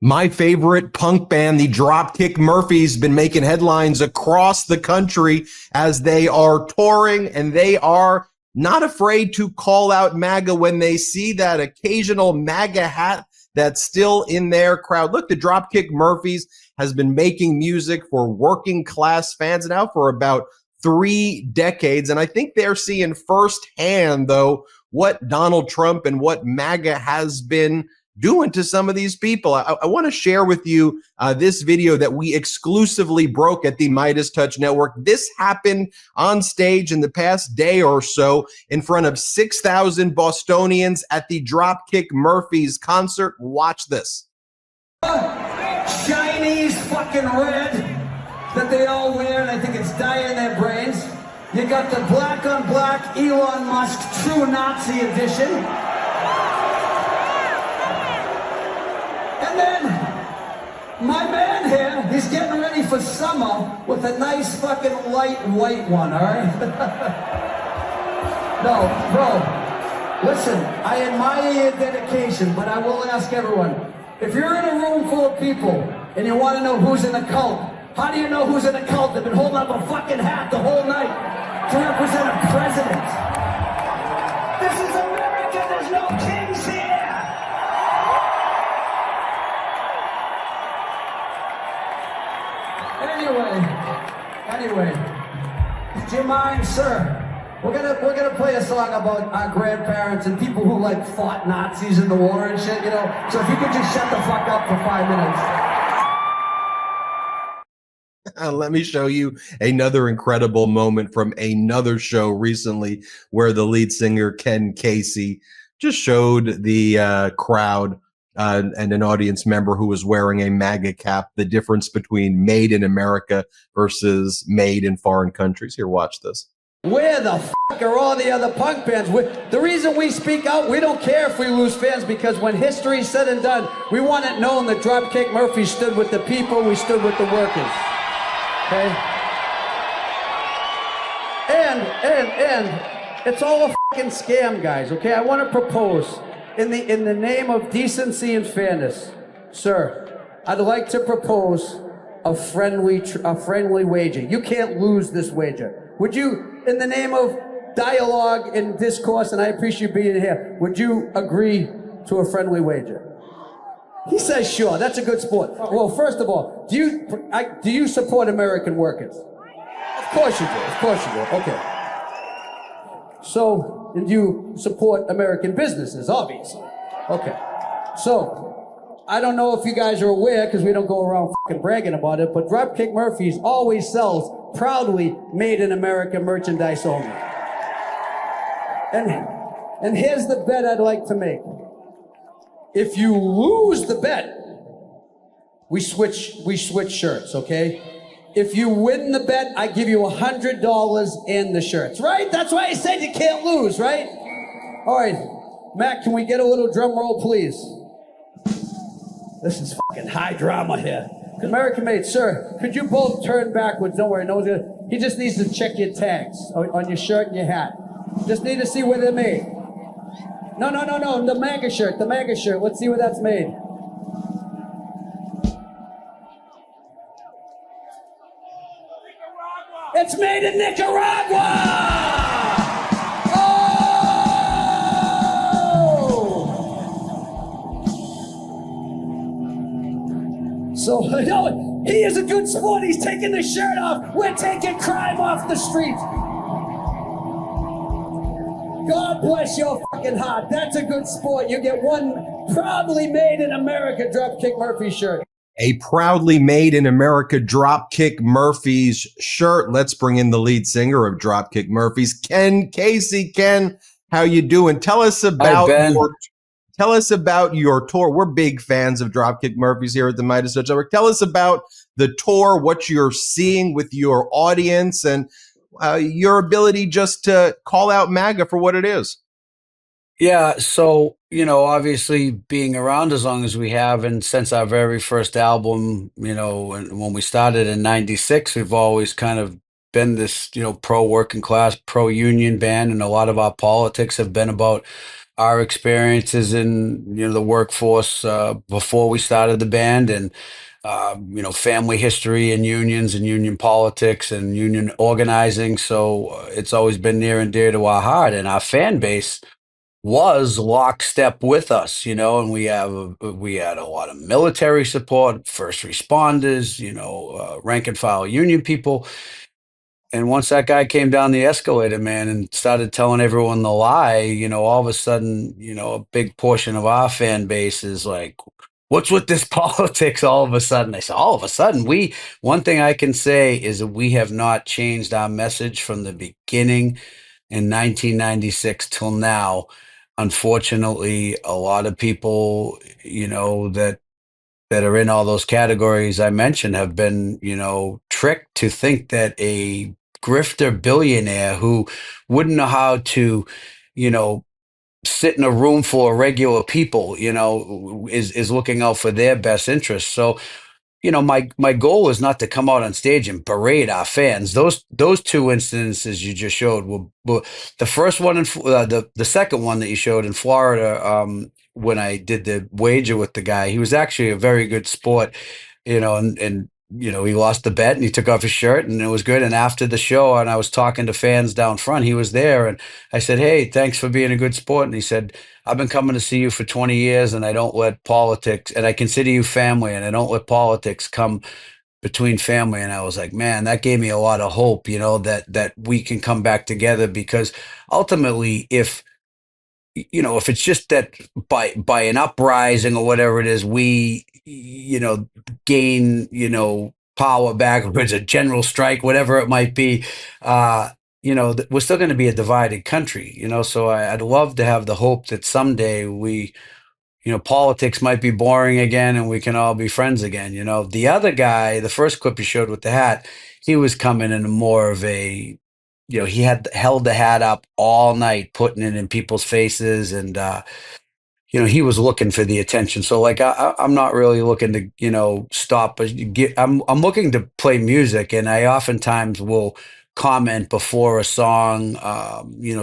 My favorite punk band, the Dropkick Murphys, been making headlines across the country as they are touring, and they are not afraid to call out MAGA when they see that occasional MAGA hat that's still in their crowd. Look, the Dropkick Murphys has been making music for working class fans now for about 3 decades, and I think they're seeing firsthand, though, what Donald Trump and what MAGA has been doing to some of these people. I want to share with you this video that we exclusively broke at the MeidasTouch Network. This happened on stage in the past day or so in front of 6,000 Bostonians at the Dropkick Murphys concert. Watch this. Chinese fucking red that they all wear, and I think it's dye in their brains. You got the black on black Elon Musk true Nazi edition. And then, my man here, he's getting ready for summer with a nice fucking light white one, all right? No, bro, listen, I admire your dedication, but I will ask everyone, if you're in a room full of people and you want to know who's in a cult, how do you know who's in a cult? They've been holding up a fucking hat the whole night to represent a president. This is America, there's no kings here! Anyway, do you mind, sir? We're gonna play a song about our grandparents and people who like fought Nazis in the war and shit, you know. So if you could just shut the fuck up for 5 minutes. Let me show you another incredible moment from another show recently where the lead singer, Ken Casey, just showed the crowd and an audience member who was wearing a MAGA cap, the difference between made in America versus made in foreign countries. Here, watch this. Where the fuck are all the other punk bands? The reason we speak out, we don't care if we lose fans, because when history's said and done, we want it known that Dropkick Murphys stood with the people, we stood with the workers. Okay? And it's all a fucking scam, guys, okay? I want to propose, in the name of decency and fairness, sir, I'd like to propose a friendly wager. You can't lose this wager. Would you, in the name of dialogue and discourse, and I appreciate you being here, would you agree to a friendly wager? He says sure. That's a good sport. Well, first of all, do you support American workers? Of course you do. Of course you do. Okay. So, and you support American businesses, obviously. Okay. So, I don't know if you guys are aware, because we don't go around fucking bragging about it, but Dropkick Murphys always sells proudly made in America merchandise only. And here's the bet I'd like to make. If you lose the bet, we switch shirts, okay? If you win the bet, I give you $100 and the shirts, right? That's why I said you can't lose, right? All right, Matt, can we get a little drum roll, please? This is fucking high drama here. American made, sir, could you both turn backwards? Don't worry, no one's gonna. He just needs to check your tags on your shirt and your hat. Just need to see where they're made. No, the MAGA shirt, let's see where that's made. It's made in Nicaragua! Oh! So, no, he is a good sport. He's taking the shirt off. We're taking crime off the streets. God bless your fucking heart. That's a good sport. You get one proudly made in America Dropkick Murphys shirt. A proudly made in America Dropkick Murphys shirt. Let's bring in the lead singer of Dropkick Murphys, Ken Casey. Ken, how you doing? Tell us about your tour. We're big fans of Dropkick Murphys here at the MeidasTouch Network. Tell us about the tour, what you're seeing with your audience, and your ability just to call out MAGA for what it is. Yeah, so, obviously being around as long as we have, and since our very first album, and when we started in 96, we've always kind of been this, pro-working class, pro-union band, and a lot of our politics have been about our experiences in the workforce before we started the band, and family history and unions and union politics and union organizing. So it's always been near and dear to our heart, and our fan base was lockstep with us, and we had a lot of military support, first responders, rank and file union people. And once that guy came down the escalator, man, and started telling everyone the lie, all of a sudden, a big portion of our fan base is like, what's with this politics all of a sudden? I said, all of a sudden, one thing I can say is that we have not changed our message from the beginning in 1996 till now. Unfortunately, a lot of people, that are in all those categories I mentioned have been, tricked to think that a grifter billionaire who wouldn't know how to, you know, sit in a room full of regular people, is looking out for their best interests. So, my goal is not to come out on stage and berate our fans. Those two instances you just showed were the first one the second one that you showed in Florida. When I did the wager with the guy, he was actually a very good sport, and he lost the bet and he took off his shirt and it was good. And after the show, and I was talking to fans down front, he was there, and I said, "Hey, thanks for being a good sport." And he said, "I've been coming to see you for 20 years and I don't let politics, and I consider you family, and I don't let politics come between family." And I was like, man, that gave me a lot of hope, that we can come back together, because ultimately, if it's just that by an uprising or whatever it is, we, gain, power back, or it's a general strike, whatever it might be, we're still going to be a divided country, so I'd love to have the hope that someday politics might be boring again and we can all be friends again. The other guy, the first clip you showed with the hat, he was coming in more of a, he had held the hat up all night, putting it in people's faces, and he was looking for the attention. So like, I'm not really looking to, stop, but I'm looking to play music, and I oftentimes will comment before a song,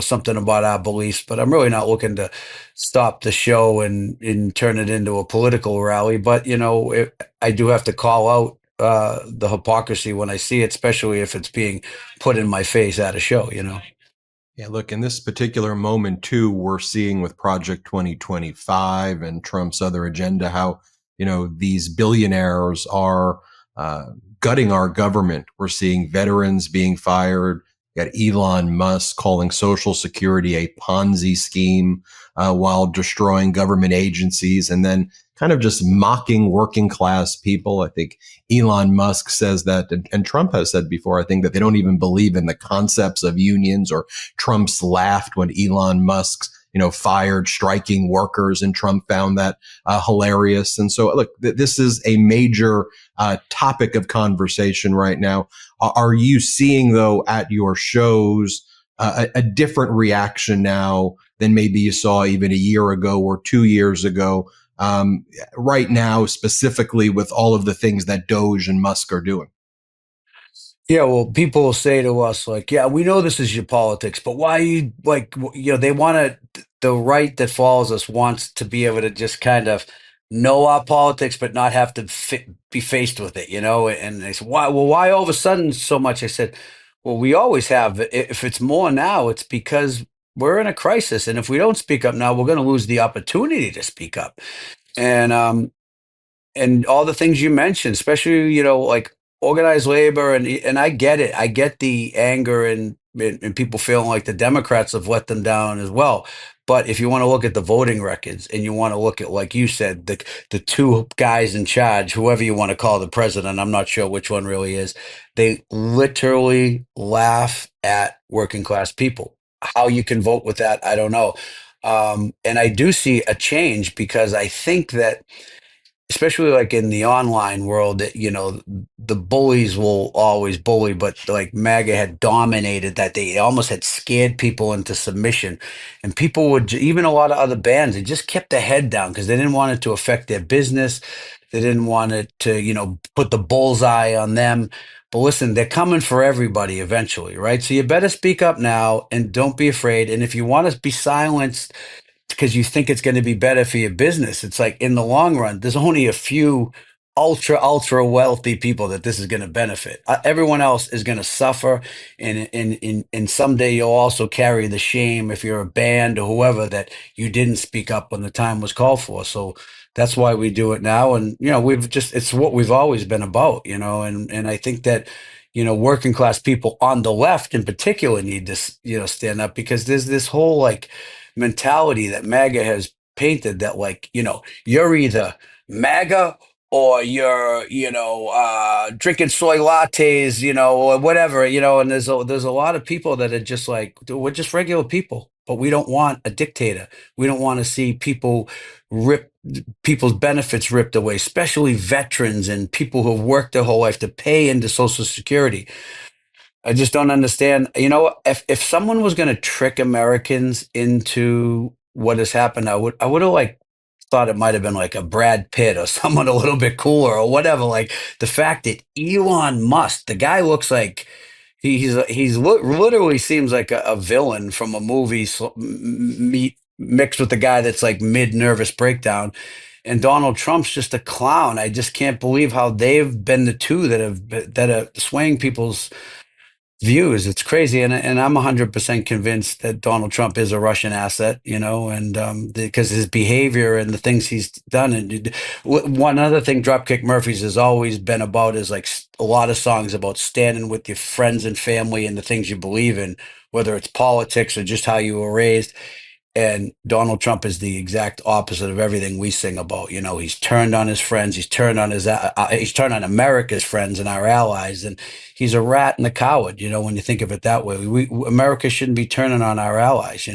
something about our beliefs, but I'm really not looking to stop the show and turn it into a political rally. But, I do have to call out the hypocrisy when I see it, especially if it's being put in my face at a show, Yeah, look, in this particular moment, too, we're seeing with Project 2025 and Trump's other agenda how, these billionaires are gutting our government. We're seeing veterans being fired. You got Elon Musk calling Social Security a Ponzi scheme while destroying government agencies, and then kind of just mocking working class people. I think Elon Musk says that, and Trump has said before, I think that they don't even believe in the concepts of unions, or Trump's laughed when Elon Musk's, fired striking workers, and Trump found that hilarious. And so, look, this is a major topic of conversation right now. Are you seeing, though, at your shows a different reaction now than maybe you saw even a year ago or 2 years ago? Right now, specifically with all of the things that Doge and Musk are doing? Yeah, well, people will say to us, like, yeah, we know this is your politics, but why you like, they want the right that follows us wants to be able to just kind of know our politics, but not have to be faced with it, And they said, why? Well, why all of a sudden so much? I said, well, we always have. If it's more now, it's because we're in a crisis. And if we don't speak up now, we're going to lose the opportunity to speak up. And all the things you mentioned, especially, like organized labor, and I get it. I get the anger and people feeling like the Democrats have let them down as well. But if you want to look at the voting records, and you want to look at, like you said, the two guys in charge, whoever you want to call the president, I'm not sure which one really is, they literally laugh at working class people. How you can vote with that, I don't know. And I do see a change, because I think that, especially like in the online world, that the bullies will always bully, but like MAGA had dominated that. They almost had scared people into submission, and people would, even a lot of other bands, they just kept their head down because they didn't want it to affect their business. They didn't want it to put the bullseye on them. But listen, they're coming for everybody eventually, right? So you better speak up now and don't be afraid. And if you want to be silenced because you think it's going to be better for your business. It's like in the long run, there's only a few ultra wealthy people that this is going to benefit. Everyone else is going to suffer, and someday you'll also carry the shame if you're a band or whoever that you didn't speak up when the time was called for. So that's why we do it now, and we've just it's what we've always been about, and I think that working class people on the left in particular need to stand up, because there's this whole like mentality that MAGA has painted that, like, you're either MAGA or you're, drinking soy lattes, or whatever, and there's a lot of people that are just like, we're just regular people, but we don't want a dictator. We don't want to see people's benefits ripped away, especially veterans and people who have worked their whole life to pay into Social Security. I just don't understand. If someone was going to trick Americans into what has happened, I would have like thought it might have been like a Brad Pitt or someone a little bit cooler or whatever. Like the fact that Elon Musk, the guy looks like literally seems like a villain from a movie, mixed with the guy that's like mid nervous breakdown. And Donald Trump's just a clown. I just can't believe how they've been the two that are swaying people's views. It's crazy, and I'm 100% convinced that Donald Trump is a Russian asset, and because his behavior and the things he's done. And one other thing Dropkick Murphys has always been about is like a lot of songs about standing with your friends and family and the things you believe in, whether it's politics or just how you were raised. And Donald Trump is the exact opposite of everything we sing about. He's turned on his friends. He's turned on America's friends and our allies. And he's a rat and a coward, when you think of it that way. America shouldn't be turning on our allies,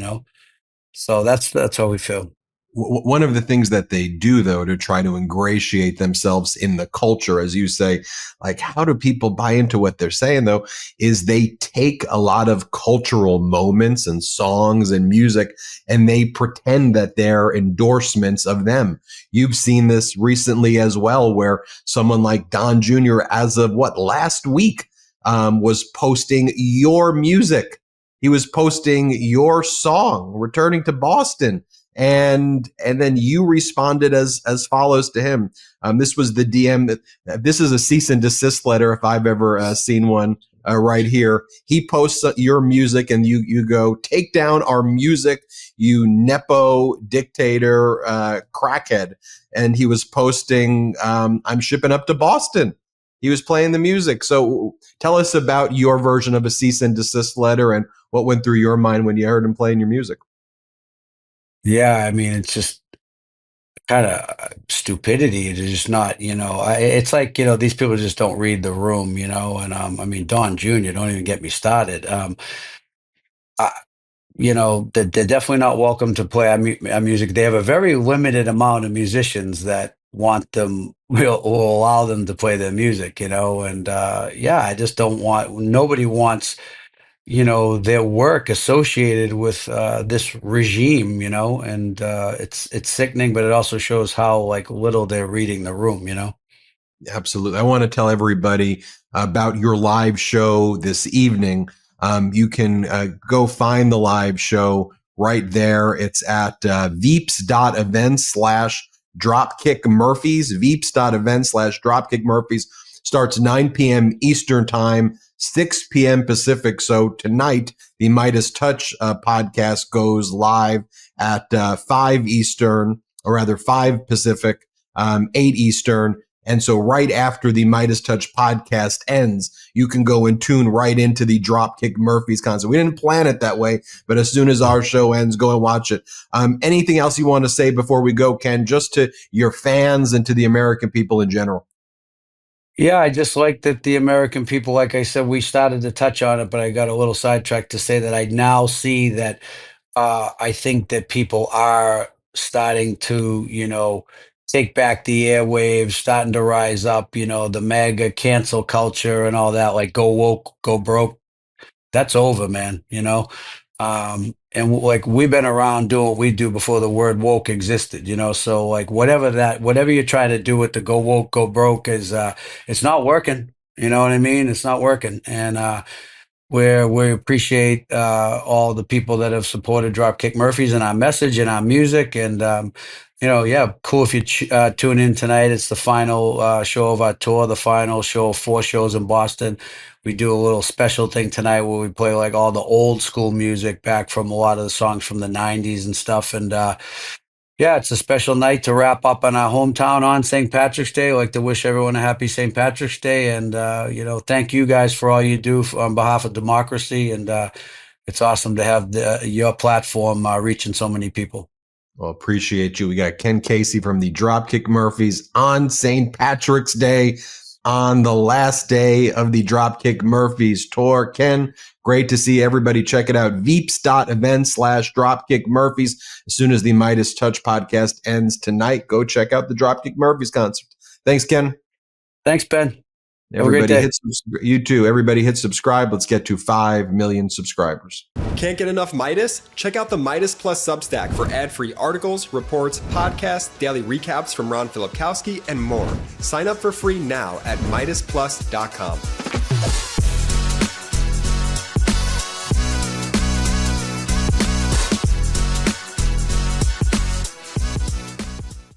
So that's how we feel. One of the things that they do, though, to try to ingratiate themselves in the culture, as you say, like, how do people buy into what they're saying, though, is they take a lot of cultural moments and songs and music, and they pretend that they're endorsements of them. You've seen this recently as well, where someone like Don Jr., as of last week, was posting your music. He was posting your song, Returning to Boston. And then you responded as follows to him. This was the DM. This is a cease and desist letter, if I've ever seen one, right here. He posts your music, and you go, "Take down our music, you nepo dictator crackhead." And he was posting, "I'm shipping up to Boston." He was playing the music. So tell us about your version of a cease and desist letter and what went through your mind when you heard him playing your music. Yeah, I mean, it's just kind of stupidity to just not, it's like, these people just don't read the room, and I mean, Don Jr., don't even get me started. I, they're definitely not welcome to play our music. They have a very limited amount of musicians that want them, will allow them to play their music, and yeah, I just don't want, nobody wants their work associated with this regime, and it's sickening, but it also shows how like little they're reading the room, Absolutely. I want to tell everybody about your live show this evening. You can go find the live show right there. It's at veeps.events/Dropkick Murphys. Veeps.events/Dropkick Murphys. Starts 9 p.m. Eastern time, 6 p.m. Pacific. So tonight, the MeidasTouch podcast goes live at 5 Eastern, or rather 5 Pacific, 8 Eastern. And so right after the MeidasTouch podcast ends, you can go and tune right into the Dropkick Murphys concert. We didn't plan it that way, but as soon as our show ends, go and watch it. Anything else you want to say before we go, Ken, just to your fans and to the American people in general? Yeah, I just like that the American people, like I said, we started to touch on it, but I got a little sidetracked to say that I now see that I think that people are starting to, take back the airwaves, starting to rise up, the MAGA cancel culture and all that, like go woke, go broke. That's over, man, and like we've been around doing what we do before the word woke existed, so like whatever you're trying to do with the go woke, go broke is it's not working. You know what I mean? It's not working. And where we appreciate all the people that have supported Dropkick Murphys and our message and our music. And, yeah, cool if you tune in tonight. It's the final show of our tour, the final show of 4 shows in Boston. We do a little special thing tonight where we play like all the old school music back from a lot of the songs from the 90s and stuff. And, yeah, it's a special night to wrap up in our hometown on St. Patrick's Day. I'd like to wish everyone a happy St. Patrick's Day. And, thank you guys for all you do on behalf of democracy. And it's awesome to have your platform reaching so many people. Well, appreciate you. We got Ken Casey from the Dropkick Murphys on St. Patrick's Day, on the last day of the Dropkick Murphys tour. Ken, great to see everybody. Check it out. Veeps.event/Dropkick Murphys. As soon as the MeidasTouch podcast ends tonight, go check out the Dropkick Murphys concert. Thanks, Ken. Thanks, Ben. Everybody you too. Everybody hit subscribe. Let's get to 5 million subscribers. Can't get enough Meidas? Check out the Meidas Plus Substack for ad-free articles, reports, podcasts, daily recaps from Ron Filipkowski, and more. Sign up for free now at MeidasPlus.com.